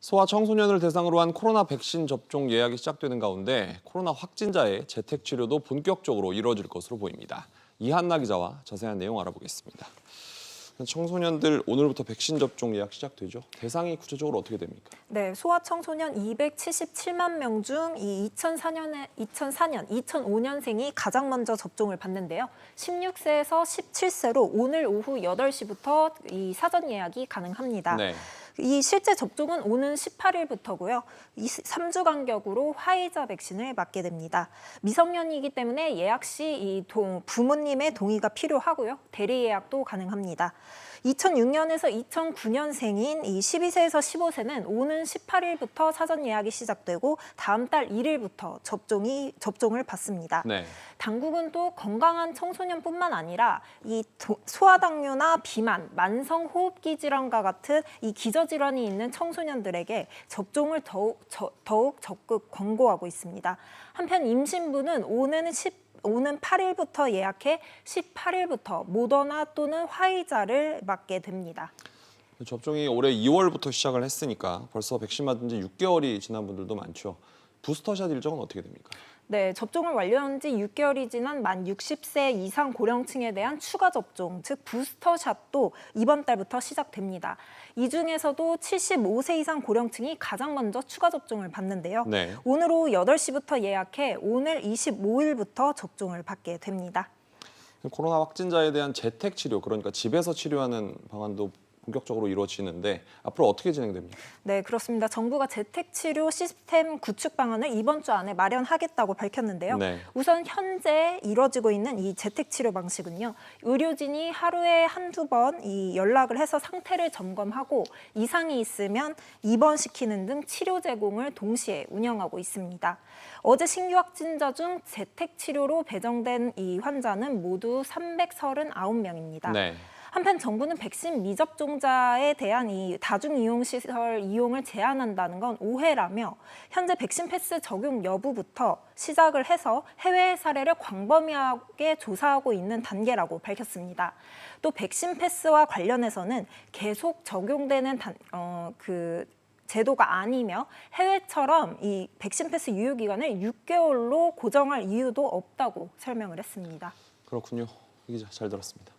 소아 청소년을 대상으로 한 코로나 백신 접종 예약이 시작되는 가운데 코로나 확진자의 재택 치료도 본격적으로 이루어질 것으로 보입니다. 이한나 기자와 자세한 내용 알아보겠습니다. 청소년들 오늘부터 백신 접종 예약 시작되죠. 대상이 구체적으로 어떻게 됩니까? 네, 소아 청소년 277만 명 중 이 2004년, 2005년생이 가장 먼저 접종을 받는데요. 16세에서 17세로 오늘 오후 8시부터 이 사전 예약이 가능합니다. 네. 이 실제 접종은 오는 18일부터고요. 3주 간격으로 화이자 백신을 맞게 됩니다. 미성년이기 때문에 예약 시 부모님의 동의가 필요하고요. 대리 예약도 가능합니다. 2006년에서 2009년생인 이 12세에서 15세는 오는 18일부터 사전 예약이 시작되고 다음 달 1일부터 접종을 받습니다. 네. 당국은 또 건강한 청소년뿐만 아니라 이 소아당뇨나 비만, 만성호흡기 질환과 같은 이 기저질환이 있는 청소년들에게 접종을 더욱 적극 권고하고 있습니다. 한편 임신부는 오는 8일부터 예약해 18일부터 모더나 또는 화이자를 맞게 됩니다. 접종이 올해 2월부터 시작을 했으니까 벌써 백신 맞은 지 6개월이 지난 분들도 많죠. 부스터샷 일정은 어떻게 됩니까? 네, 접종을 완료한 지 6개월이 지난 만 60세 이상 고령층에 대한 추가 접종, 즉 부스터샷도 이번 달부터 시작됩니다. 이 중에서도 75세 이상 고령층이 가장 먼저 추가 접종을 받는데요. 네. 오늘 오후 8시부터 예약해 오늘 25일부터 접종을 받게 됩니다. 코로나 확진자에 대한 재택 치료, 그러니까 집에서 치료하는 방안도 본격적으로 이루어지는데 앞으로 어떻게 진행됩니까? 네, 그렇습니다. 정부가 재택치료 시스템 구축 방안을 이번 주 안에 마련하겠다고 밝혔는데요. 네. 우선 현재 이뤄지고 있는 이 재택치료 방식은요. 의료진이 하루에 한두 번 이 연락을 해서 상태를 점검하고 이상이 있으면 입원시키는 등 치료 제공을 동시에 운영하고 있습니다. 어제 신규 확진자 중 재택치료로 배정된 이 환자는 모두 339명입니다. 네. 한편 정부는 백신 미접종자에 대한 이 다중이용시설 이용을 제한한다는 건 오해라며 현재 백신 패스 적용 여부부터 시작을 해서 해외 사례를 광범위하게 조사하고 있는 단계라고 밝혔습니다. 또 백신 패스와 관련해서는 계속 적용되는 제도가 아니며 해외처럼 이 백신 패스 유효 기간을 6개월로 고정할 이유도 없다고 설명을 했습니다. 그렇군요. 이 기자 잘 들었습니다.